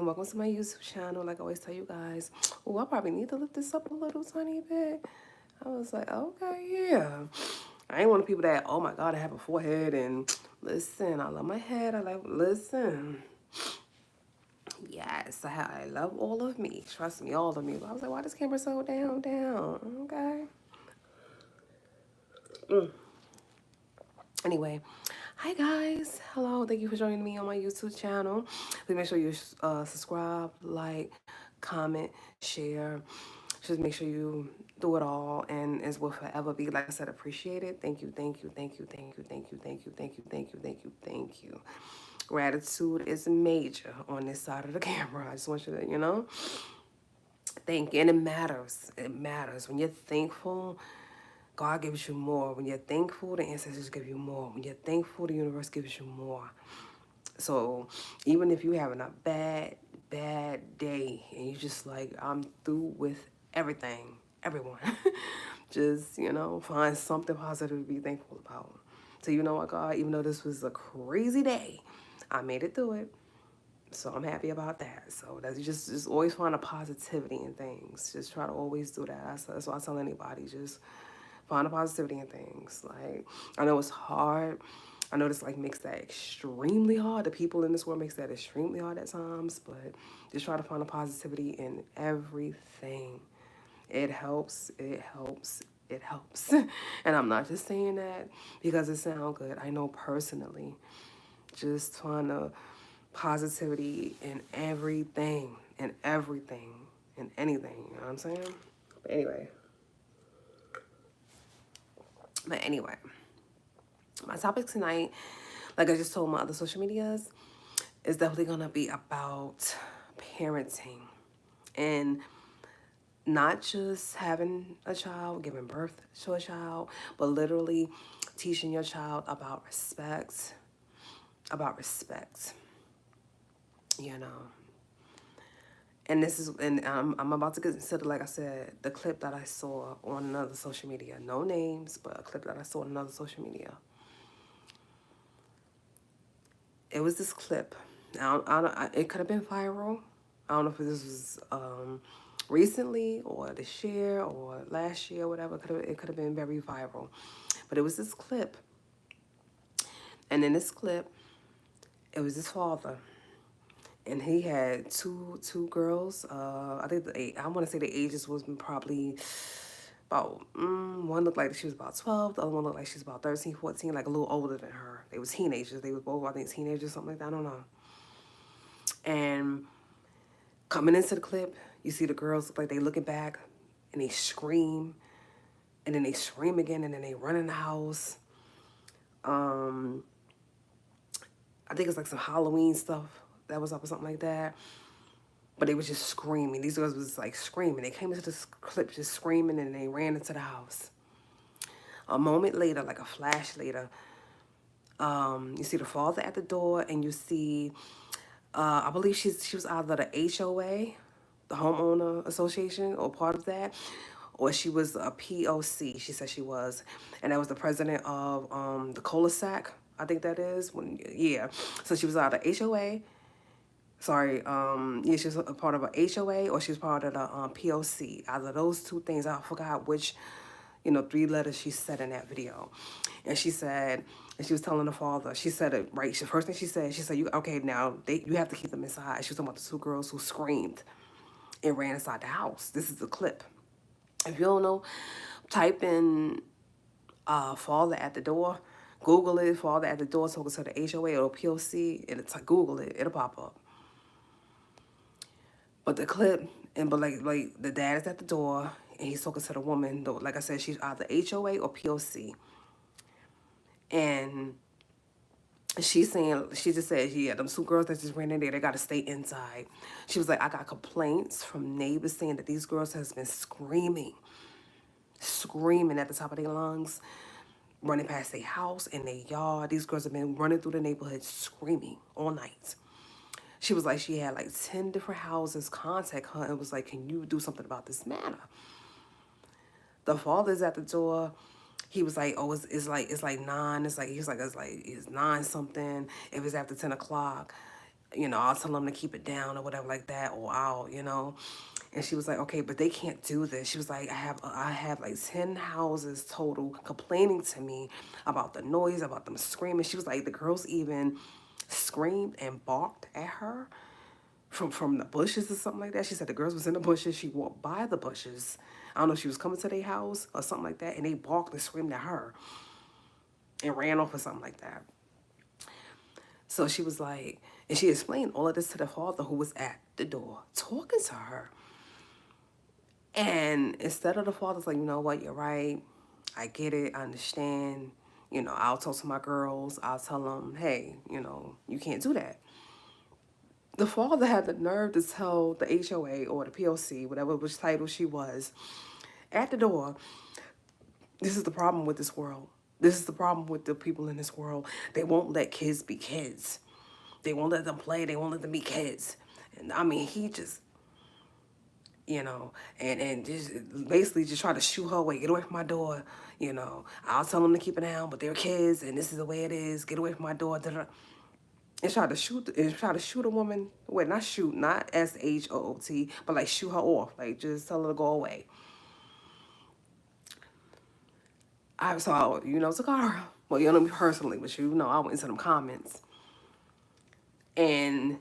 and welcome to my YouTube channel. Like I always tell you guys, oh, I probably need to lift this up a little tiny bit. I was like, okay, yeah. I ain't one of the people that, oh my God, I have a forehead and listen, I love my head. Listen. Yes, I love all of me. Trust me, all of me. But I was like, why this camera so down? Okay. Anyway, hi guys. Hello. Thank you for joining me on my YouTube channel. Please make sure you subscribe, like, comment, share. Just make sure you do it all, and it will forever be, like I said, appreciated. Thank you, thank you, thank you, thank you, thank you, thank you, thank you, thank you, thank you, thank you. Gratitude is major on this side of the camera. I just want you to, thank you. And it matters. It matters. When you're thankful, God gives you more. When you're thankful, the ancestors give you more. When you're thankful, the universe gives you more. So even if you're having a bad day and you just like, I'm through with everything, everyone, just, find something positive to be thankful about. So you know what, God, even though this was a crazy day, I made it through it. So I'm happy about that. So that's just always find a positivity in things. Just try to always do that. That's what I tell anybody. Just find a positivity in things. Like, I know it's hard. I know this like makes that extremely hard. The people in this world makes that extremely hard at times, but just try to find a positivity in everything. It helps, it helps, it helps. And I'm not just saying that because it sounds good. I know personally, just find a positivity in everything, in everything, in anything. You know what I'm saying? But anyway, my topic tonight, like I just told my other social medias, is definitely gonna be about parenting and not just having a child, giving birth to a child, but literally teaching your child about respect, you know. And this is, and I'm about to consider, like I said, the clip that I saw on another social media. No names, but a clip that I saw on another social media. It was this clip. It could have been viral. I don't know if this was recently or this year or last year or whatever. It could have been very viral. But it was this clip. And in this clip, it was his father. And he had two girls. I think I want to say the ages was probably about, one looked like she was about 12. The other one looked like she was about 13, 14, like a little older than her. They was teenagers. They was both, I think, teenagers, something like that. I don't know. And coming into the clip, you see the girls look like they looking back and they scream. And then they scream again and then they run in the house. I think it's like some Halloween stuff that was up or something like that. But they was just screaming. These girls was like screaming. They came into this clip just screaming and they ran into the house. A moment later, like a flash later, you see the father at the door and you see, I believe she was either the HOA, the homeowner association, or part of that, or she was a POC. She said she was, and that was the president of the cul-de-sac. I think that is yeah. So she was either HOA. Sorry, yeah, she was a part of a HOA or she was part of the POC. Either those two things, I forgot which, 3 letters she said in that video. And she said, and she was telling the father, she said it right. The first thing she said, okay, now you have to keep them inside. She was talking about the 2 girls who screamed and ran inside the house. This is the clip. If you don't know, type in father at the door. Google it, father at the door, talking to the HOA or POC, and Google it, it'll pop up. But the clip, but like the dad is at the door and he's talking to the woman. Though, like I said, she's either HOA or POC. And she just said, yeah, them 2 girls that just ran in there, they got to stay inside. She was like, I got complaints from neighbors saying that these girls has been screaming at the top of their lungs, running past their house and their yard. These girls have been running through the neighborhood screaming all night. She was like, she had like 10 different houses contact her and was like, can you do something about this matter? The father's at the door. He was like, oh, it's like 9. It's 9 something. It was after 10 o'clock. I'll tell them to keep it down or whatever like that, or And she was like, okay, but they can't do this. She was like, I have like 10 houses total complaining to me about the noise, about them screaming. She was like, the girls even screamed and barked at her from the bushes or something like that. She said the girls was in the bushes. She walked by the bushes. I don't know if she was coming to their house or something like that, and they barked and screamed at her and ran off or something like that. So she was like, and she explained all of this to the father who was at the door talking to her. And instead of the father's like, you know what, you're right. I get it. I understand. I'll talk to my girls. I'll tell them, hey, you can't do that. The father had the nerve to tell the HOA or the POC, whatever which title she was, at the door, this is the problem with this world. This is the problem with the people in this world. They won't let kids be kids. They won't let them play. They won't let them be kids. And I mean, he just, and just basically just try to shoo her away. Get away from my door. I'll tell them to keep it down, but they're kids, and this is the way it is. Get away from my door. Da-da. And try to shoot a woman. Wait, not shoot, not SHOOT, but like shoot her off. Like just tell her to go away. I saw, Toccara. Well, you know me personally, but I went into them comments. And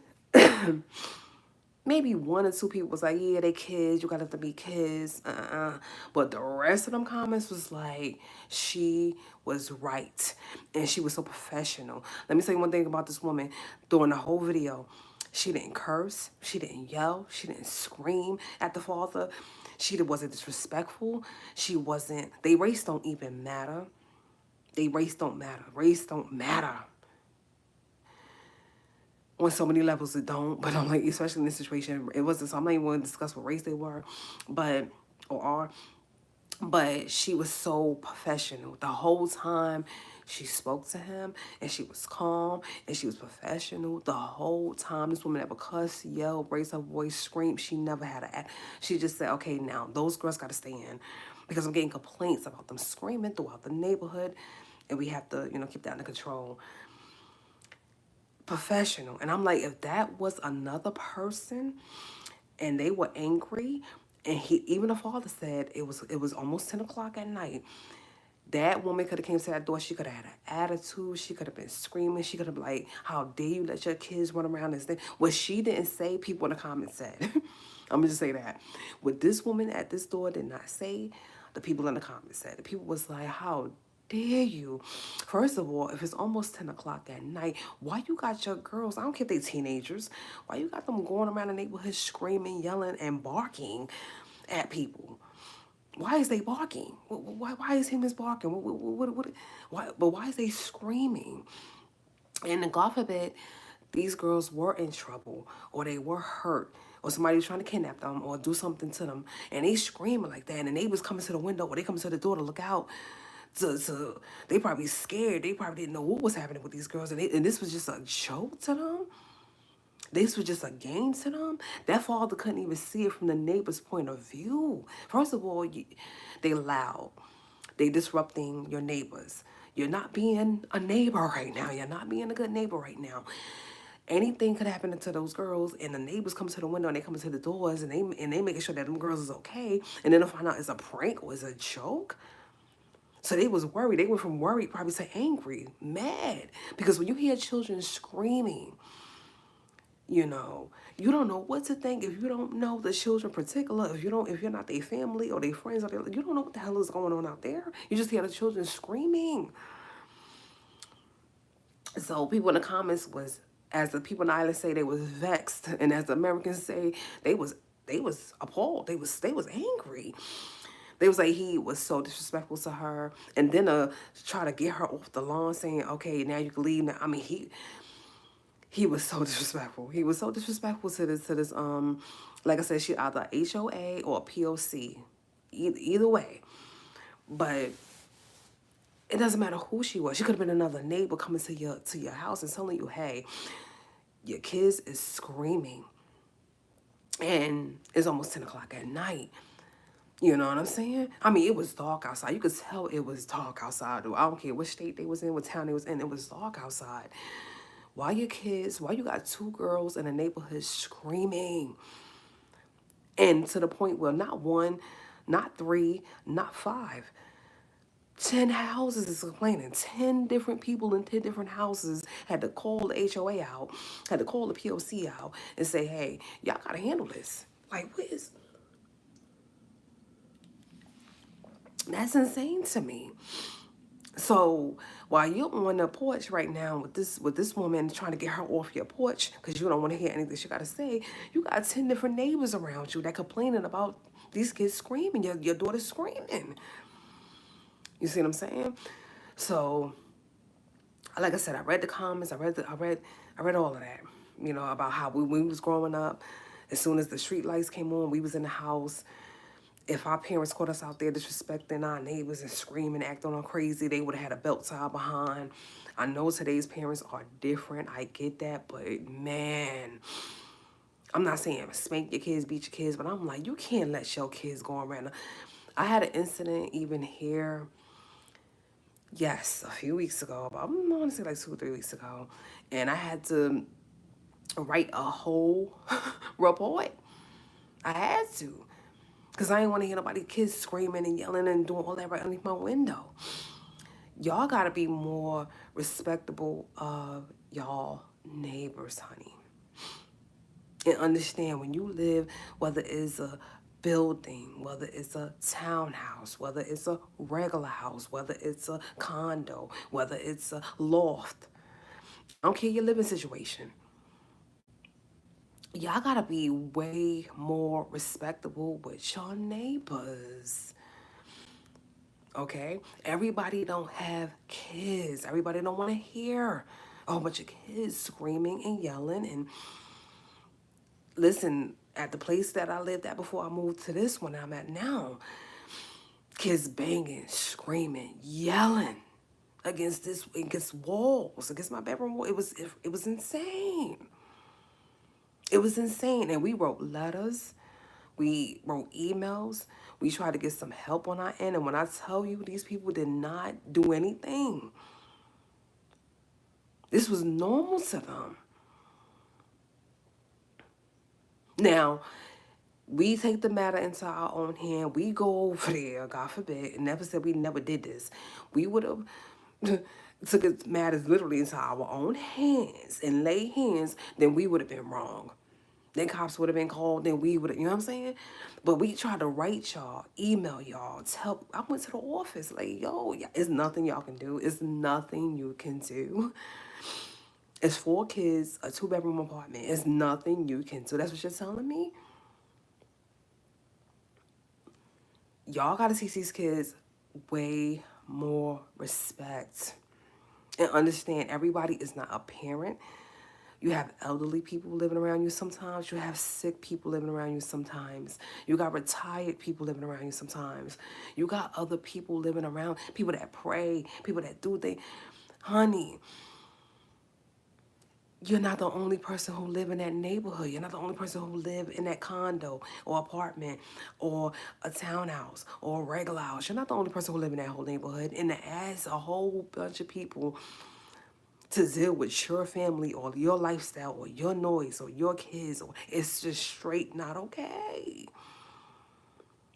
maybe one or two people was like, yeah, they kids, you gotta let them be kids. But the rest of them comments was like, she was right. And she was so professional. Let me tell you one thing about this woman. During the whole video, she didn't curse. She didn't yell. She didn't scream at the father. She wasn't disrespectful. She wasn't, they race don't even matter. They race don't matter. Race don't matter. On so many levels it don't, but I'm like, especially in this situation, it wasn't, so I'm not even going to discuss what race they were, or are, but she was so professional. The whole time she spoke to him, and she was calm, and she was professional the whole time. This woman never cussed, yelled, raised her voice, screamed. She never had to act. She just said, okay, now those girls got to stay in, because I'm getting complaints about them screaming throughout the neighborhood, and we have to, keep that under control. Professional. And I'm like, if that was another person and they were angry, and even the father said it was almost 10 o'clock at night, that woman could have came to that door. She could have had an attitude. She could have been screaming. She could have been like, how dare you let your kids run around this thing. What she didn't say, people in the comments said. I'm gonna just say that. What this woman at this door did not say, the people in the comments said. The people was like, how dare you? First of all, if it's almost 10 o'clock at night, why you got your girls, I don't care if they teenagers, why you got them going around the neighborhood screaming, yelling, and barking at people? Why is they barking? Why is him is barking? Why is they screaming? And God forbid, these girls were in trouble, or they were hurt, or somebody was trying to kidnap them or do something to them, and they screaming like that, and the neighbors coming to the window, or they coming to the door to look out. They probably scared. They probably didn't know what was happening with these girls, and this was just a joke to them. This was just a game to them. That father couldn't even see it from the neighbor's point of view. First of all, they loud. They disrupting your neighbors. You're not being a neighbor right now. You're not being a good neighbor right now. Anything could happen to those girls, and the neighbors come to the window, and they come to the doors, and they making sure that them girls is okay, and then they'll find out it's a prank or it's a joke. So they was worried. They went from worried probably to angry, mad. Because when you hear children screaming, you don't know what to think. If you don't know the children in particular, if you're not their family or their friends, you don't know what the hell is going on out there. You just hear the children screaming. So people in the comments was, as the people in the island say, they was vexed, and as the Americans say, they was appalled. They was angry. They was like, he was so disrespectful to her, and then try to get her off the lawn, saying, okay, now you can leave. Now, I mean, he was so disrespectful. He was so disrespectful to this like I said, she either HOA or POC, either way. But it doesn't matter who she was. She could have been another neighbor coming to your house and telling you, hey, your kids is screaming, and it's almost 10 o'clock at night. You know what I'm saying? I mean, it was dark outside. You could tell it was dark outside. I don't care what state they was in, what town they was in. It was dark outside. Why you got two girls in a neighborhood screaming? And to the point where not one, not three, not five, 10 houses is complaining. 10 different people in 10 different houses had to call the HOA out, had to call the POC out and say, hey, y'all got to handle this. Like, what is... That's insane to me. So while you're on the porch right now with this woman trying to get her off your porch because you don't want to hear anything she got to say, you got 10 different neighbors around you that complaining about these kids screaming, your daughter's screaming. You see what I'm saying? So, like I said, I read the comments, I read all of that. You know, about how when we was growing up, as soon as the street lights came on, we was in the house. If our parents caught us out there disrespecting our neighbors and screaming, acting all crazy, they would have had a belt tied behind. I know today's parents are different. I get that, but man, I'm not saying spank your kids, beat your kids, but I'm like, you can't let your kids go around. I had an incident even here, yes, a few weeks ago, about, I want to say like 2 or 3 weeks ago, and I had to write a whole report. I had to. Because I didn't want to hear nobody kids screaming and yelling and doing all that right underneath my window. Y'all got to be more respectable of y'all neighbors, honey. And understand when you live, whether it's a building, whether it's a townhouse, whether it's a regular house, whether it's a condo, whether it's a loft. I don't care your living situation. Y'all gotta be way more respectable with your neighbors. Okay? Everybody don't have kids. Everybody don't want to hear a whole bunch of kids screaming and yelling. And listen, at the place that I lived at before I moved to this one I'm at now, kids banging, screaming, yelling against walls, against my bedroom wall. It was insane. It was insane. And we wrote letters. We wrote emails. We tried to get some help on our end. And when I tell you, these people did not do anything. This was normal to them. Now, we take the matter into our own hand. We go over there, God forbid, and never said we never did this. We would have took matters literally into our own hands and lay hands, then we would have been wrong. Then cops would have been called, then we would have, you know what I'm saying? But we tried to write y'all, email y'all, tell, I went to the office, like, yo, it's nothing y'all can do. It's nothing you can do. It's 4 kids, a 2-bedroom apartment. It's nothing you can do. That's what you're telling me? Y'all gotta teach these kids way more respect. And understand everybody is not a parent. You have elderly people living around you sometimes. You have sick people living around you sometimes. You got retired people living around you sometimes. You got other people living around, people that pray, people that do things. Honey, you're not the only person who live in that neighborhood. You're not the only person who live in that condo or apartment or a townhouse or a regular house. You're not the only person who live in that whole neighborhood. And to ask a whole bunch of people to deal with your family or your lifestyle or your noise or your kids, or it's just straight not okay.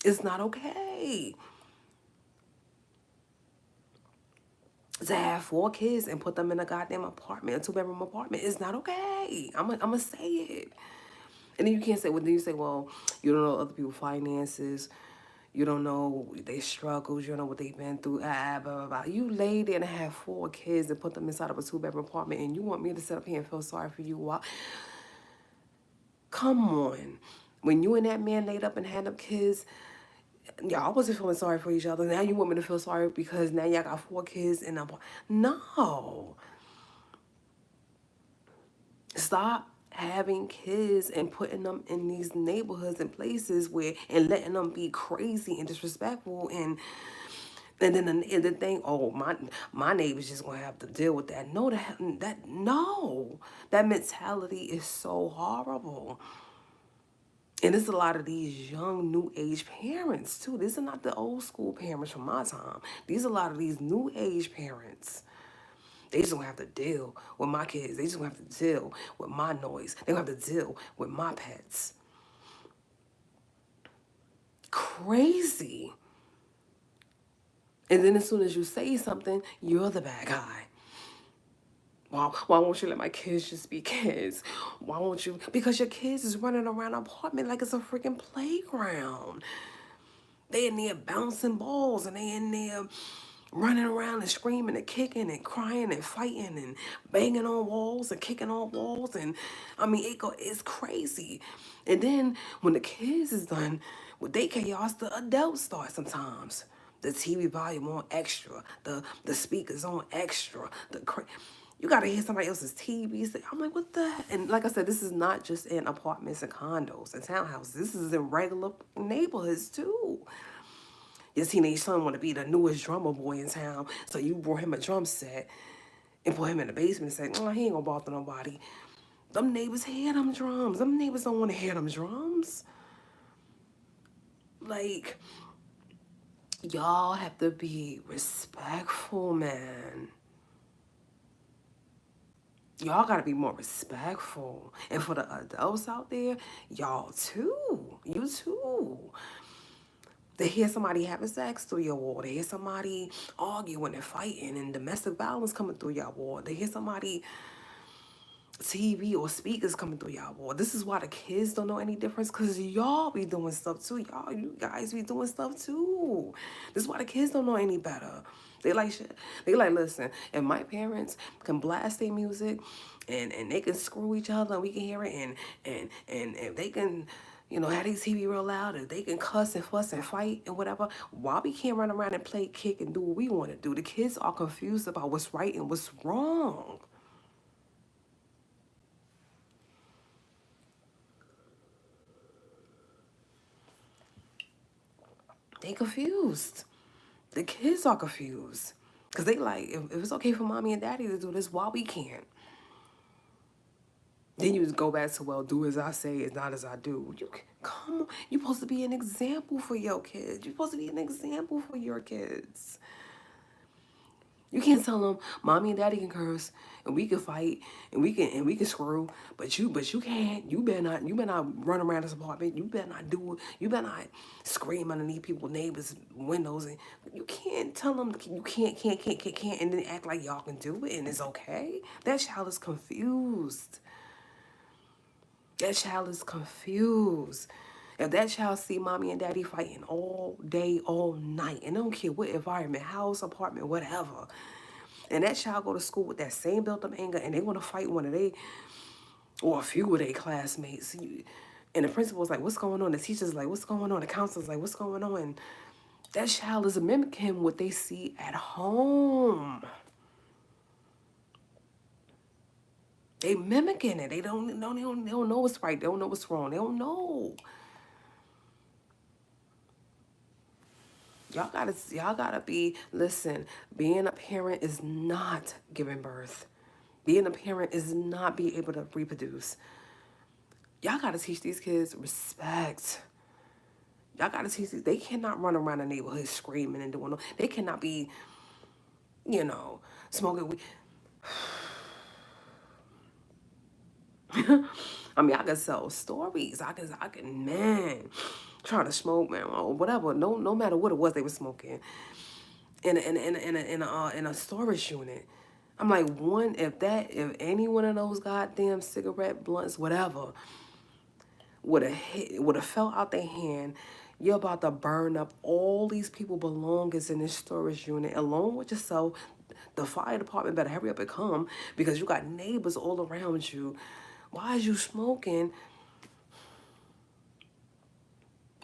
It's not okay. To have 4 kids and put them in a goddamn apartment, a 2-bedroom apartment, is not okay. I'm gonna say it. And then you can't say, well, then you say, well, you don't know other people's finances. You don't know their struggles. You don't know what they've been through. Blah, blah, blah. You lay there and have 4 kids and put them inside of a 2-bedroom apartment, and you want me to sit up here and feel sorry for you? Why? Come on. When you and that man laid up and had them kids, y'all wasn't feeling sorry for each other. Now you want me to feel sorry because now y'all got 4 kids in a... No. Stop having kids and putting them in these neighborhoods and places where, and letting them be crazy and disrespectful, and then the thing, oh, my neighbor's just gonna have to deal with that. No, that mentality is so horrible. And it's a lot of these young new age parents too. These are not the old school parents from my time. These are a lot of these new age parents They just gonna have to deal with my kids. They just gonna have to deal with my noise. They gonna have to deal with my pets. Crazy. And then as soon as you say something, you're the bad guy. Why won't you let my kids just be kids? Why won't you? Because your kids is running around an apartment like it's a freaking playground. They in there bouncing balls and they in there running around and screaming and kicking and crying and fighting and banging on walls and kicking on walls. And I mean, it's crazy. And then when the kids is done with their chaos, the adults start sometimes. The TV volume on extra, the speakers on extra, you gotta hear somebody else's TV. I'm like, what the heck? And like I said, this is not just in apartments and condos and townhouses. This is in regular neighborhoods too. Your teenage son want to be the newest drummer boy in town, so you brought him a drum set and put him in the basement and say, oh, he ain't gonna bother nobody. Them neighbors hear them drums. Them neighbors don't want to hear them drums. Like, y'all have to be respectful, man. Y'all gotta be more respectful. And for the adults out there, y'all too. You too. They hear somebody having sex through your wall. They hear somebody arguing and fighting and domestic violence coming through your wall. They hear somebody TV or speakers coming through y'all wall. This is why the kids don't know any difference, because y'all be doing stuff too. You guys be doing stuff too. This is why the kids don't know any better. They like shit. They like, listen, if my parents can blast their music and they can screw each other and we can hear it and if they can, you know, have these TV real loud and they can cuss and fuss and fight and whatever, why we can't run around and play, kick, and do what we want to do? The kids are confused about what's right and what's wrong. They confused. The kids are confused. Because they like, if it's okay for mommy and daddy to do this, why we can't? Then you just go back to, well, do as I say, it's not as I do. Come on. You're supposed to be an example for your kids. You're supposed to be an example for your kids. You can't tell them mommy and daddy can curse and we can fight and we can screw, but you can't. You better not run around this apartment. You better not do it. You better not scream underneath people's neighbors' windows. And you can't tell them you can't, and then act like y'all can do it and it's okay. That child is confused. That child is confused. If that child see mommy and daddy fighting all day, all night, and I don't care what environment, house, apartment, whatever, and that child go to school with that same built-up anger and they want to fight one of they, or a few of their classmates, and the principal's like, what's going on? The teacher's like, what's going on? The counselor's like, what's going on? And that child is mimicking what they see at home. They mimicking it. They don't know what's right. They don't know what's wrong. They don't know. Y'all gotta be, listen, being a parent is not giving birth. Being a parent is not being able to reproduce. Y'all gotta teach these kids respect. Y'all gotta teach these, they cannot run around the neighborhood screaming and doing, they cannot be, you know, smoking weed. I mean, I can sell stories. I can, man, trying to smoke, man, or whatever. No matter what it was they were smoking in a storage unit. I'm like, if any one of those goddamn cigarette blunts, whatever, would have fell out their hand, you're about to burn up all these people belongings in this storage unit, along with yourself. The fire department better hurry up and come because you got neighbors all around you. Why is you smoking?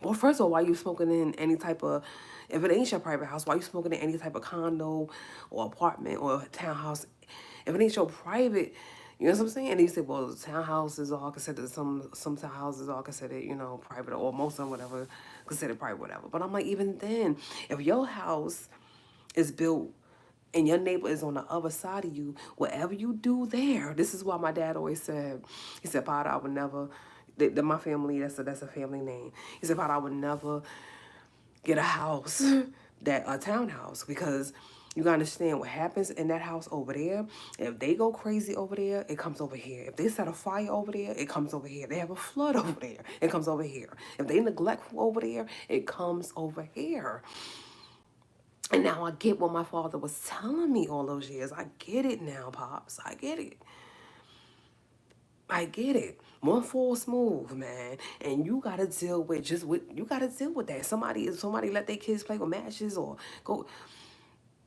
Well, first of all, why you smoking in any type of, if it ain't your private house, why you smoking in any type of condo or apartment or townhouse? If it ain't your private, you know what I'm saying? And you say, well, the townhouses are considered, some townhouses are considered, you know, private, or most of them, whatever, considered private, whatever. But I'm like, even then, if your house is built and your neighbor is on the other side of you, whatever you do there, this is why my dad always said, he said, Potter, I would never, my family, that's a family name. He said, Potter, I would never get a house, a townhouse, because You gotta understand what happens in that house over there. If they go crazy over there, it comes over here. If they set a fire over there, it comes over here. They have a flood over there, it comes over here. If they neglectful over there, it comes over here. And now I get what my father was telling me all those years. I get it now, Pops. I get it. I get it. One false move, man, and you gotta deal with you gotta deal with that. If somebody let their kids play with matches or go,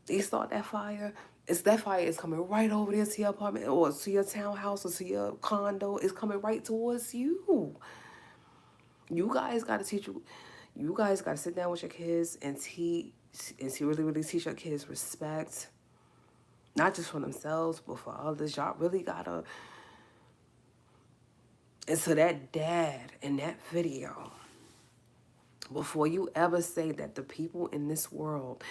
they start that fire. It's that fire is coming right over there to your apartment or to your townhouse or to your condo. It's coming right towards you. You guys gotta teach you. You guys gotta sit down with your kids and really teach your kids respect, not just for themselves but for others. Y'all really gotta. And so that dad in that video, before you ever say that the people in this world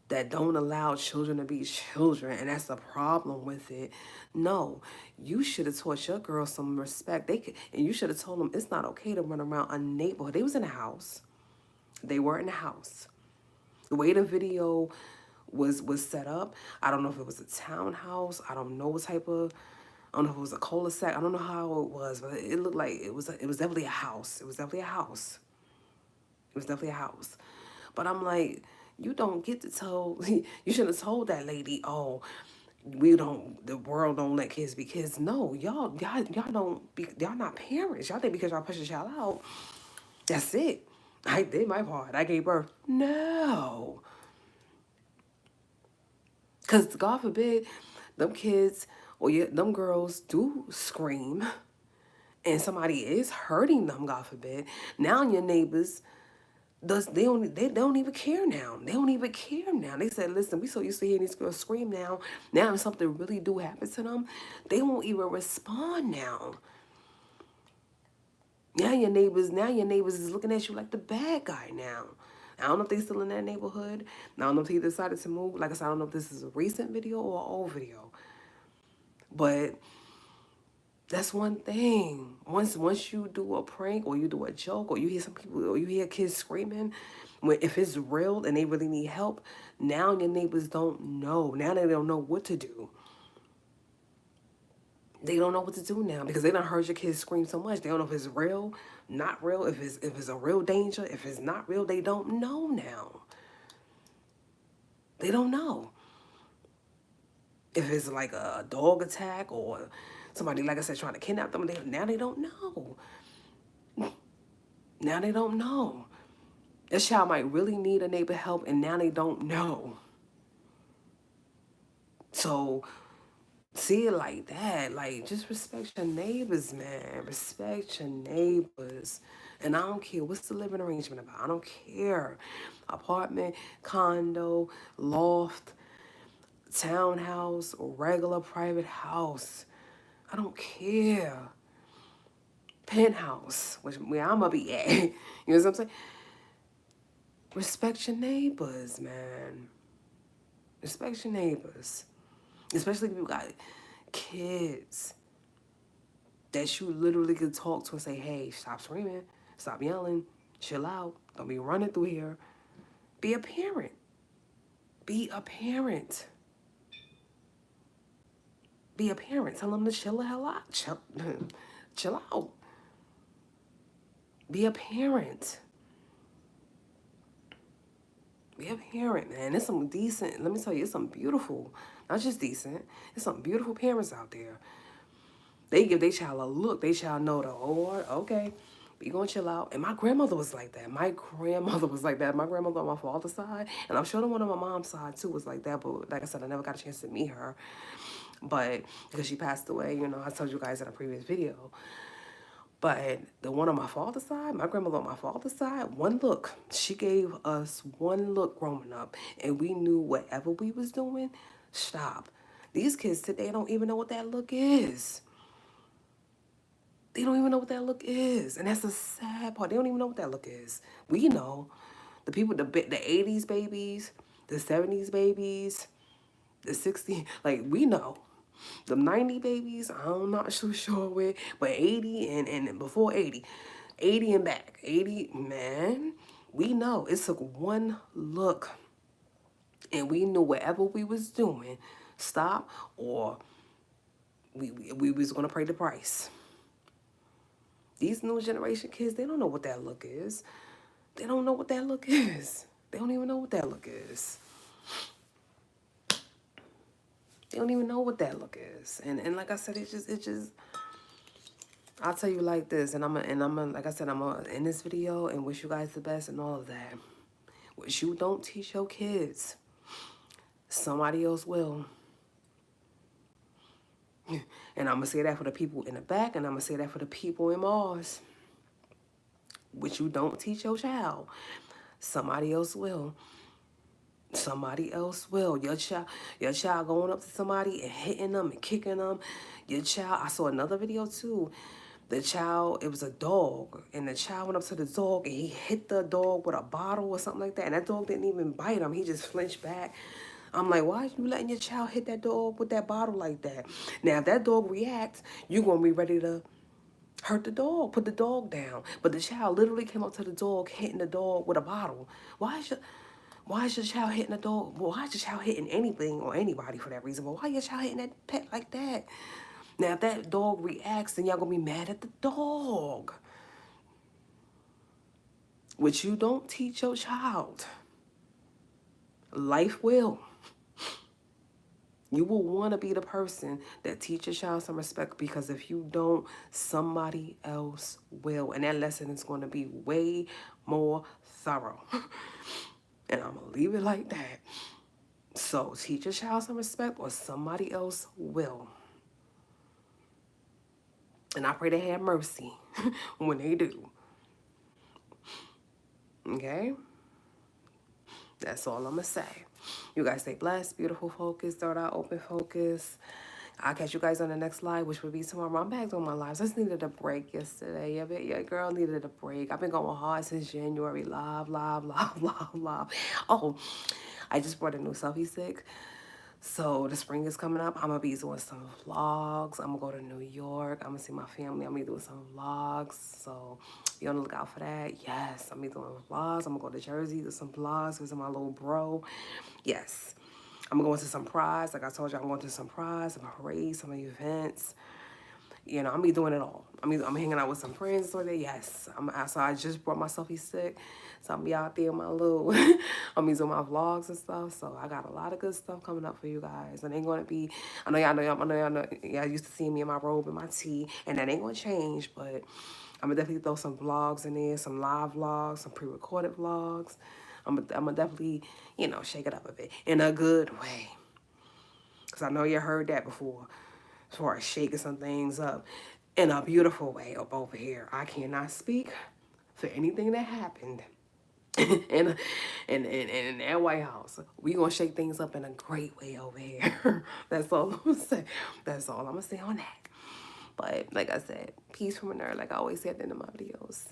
that don't allow children to be children, and that's the problem with it. No, you should have taught your girls some respect. And you should have told them it's not okay to run around a neighborhood. They was in a house. They were in a house. The way the video was set up, I don't know if it was a townhouse. I don't know what type of. I don't know if it was a cul-de-sac. I don't know how it was, but it looked like it was definitely a house. It was definitely a house. It was definitely a house. But I'm like, you don't get to tell, you should have told that lady, oh, the world don't let kids be kids. No, y'all not parents. Y'all think because y'all push a child out, that's it. I did my part. I gave birth. No. Because God forbid, them kids or them girls do scream and somebody is hurting them, God forbid. Now your neighbors, they don't even care now. They don't even care now. They said, listen, we so used to hearing these girls scream now. Now if something really do happen to them, they won't even respond now. Now your neighbors is looking at you like the bad guy now. I don't know if they still in that neighborhood. I don't know if he decided to move. Like I said, I don't know if this is a recent video or an old video. But that's one thing. Once you do a prank or you do a joke or you hear some people or you hear kids screaming, if it's real and they really need help, now your neighbors don't know. Now they don't know what to do. They don't know what to do now because they done heard your kids scream so much. They don't know if it's real, not real, if it's a real danger, if it's not real. They don't know now. They don't know. If it's like a dog attack or somebody, like I said, trying to kidnap them, now they don't know. Now they don't know. This child might really need a neighbor help, and now they don't know. So see it like that. Like, just respect your neighbors, man. Respect your neighbors. And I don't care what's the living arrangement about. I don't care. Apartment, condo, loft, townhouse, or regular private house. I don't care. Penthouse, where I'm gonna be at. You know what I'm saying? Respect your neighbors, man. Respect your neighbors. Especially if you got kids that you literally could talk to and say, hey, stop screaming, stop yelling, chill out, don't be running through here. Be a parent. Be a parent. Be a parent. Tell them to chill the hell out. Chill out. Be a parent. Be a parent, man. There's some decent, let me tell you, it's some beautiful, not just decent, there's some beautiful parents out there. They give their child a look. Their child know okay, we gonna chill out. And my grandmother was like that. My grandmother on my father's side. And I'm sure the one on my mom's side too was like that. But like I said, I never got a chance to meet her. But because she passed away, you know, I told you guys in a previous video. But the one on my father's side, my grandmother on my father's side, one look. She gave us one look growing up. And we knew whatever we was doing, stop. These kids today don't even know what that look is. They don't even know what that look is. And that's the sad part. They don't even know what that look is. We know. The people, the 80s babies, the 70s babies, the 60s, like, we know. The 90 babies, I'm not so sure with, but 80 and before 80. 80 and back. 80, man, we know. It took one look. And we knew whatever we was doing, stop, or we was going to pay the price. These new generation kids, they don't know what that look is. They don't know what that look is. They don't even know what that look is. They don't even know what that look is. And like I said, it just I'll tell you like this, and I'm like I said, I'm gonna end this video and wish you guys the best and all of that. What you don't teach your kids, somebody else will. And I'm gonna say that for the people in the back, and I'm gonna say that for the people in Mars. What you don't teach your child, somebody else will. Somebody else will. Your child going up to somebody and hitting them and kicking them. Your child, I saw another video too. The child, it was a dog, and the child went up to the dog and he hit the dog with a bottle or something like that. And that dog didn't even bite him. He just flinched back. I'm like, why are you letting your child hit that dog with that bottle like that? Now, if that dog reacts, you're going to be ready to hurt the dog, put the dog down. But the child literally came up to the dog, hitting the dog with a bottle. Why is your child hitting a dog? Well, why is your child hitting anything or anybody for that reason? But why is your child hitting that pet like that? Now, if that dog reacts, then y'all gonna be mad at the dog. Which you don't teach your child, life will. You will want to be the person that teaches your child some respect, because if you don't, somebody else will. And that lesson is going to be way more thorough. And I'm going to leave it like that. So teach your child some respect, or somebody else will. And I pray they have mercy when they do. Okay? That's all I'm going to say. You guys stay blessed, beautiful focus, third eye open focus. I'll catch you guys on the next live, which will be tomorrow. I'm back on my lives. I just needed a break yesterday. Yeah, girl needed a break. I've been going hard since January. Live. Oh, I just brought a new selfie stick. So the spring is coming up. I'm going to be doing some vlogs. I'm going to go to New York. I'm going to see my family. I'm going to be doing some vlogs. So be on the lookout for that. Yes, I'm going to be doing vlogs. I'm going to go to Jersey, do some vlogs, visit my little bro. Yes. I'm going to some prize. Like I told you, I'm going to some prize, some parades, some events. You know, I'm be doing it all. I'm hanging out with some friends or there. Yes. So I just brought my selfie stick. So I'm be out there in my little, I'm be doing my vlogs and stuff. So I got a lot of good stuff coming up for you guys. And ain't going to be, I know y'all used to see me in my robe and my tee. And that ain't going to change. But I'm going to definitely throw some vlogs in there, some live vlogs, some pre-recorded vlogs. I'm gonna definitely, you know, shake it up a bit in a good way. Because I know you heard that before. As far as shaking some things up in a beautiful way up over here. I cannot speak for anything that happened in that White House. We gonna shake things up in a great way over here. That's all I'm gonna say. That's all I'm gonna say on that. But like I said, peace from a nerd, like I always say at the end of my videos.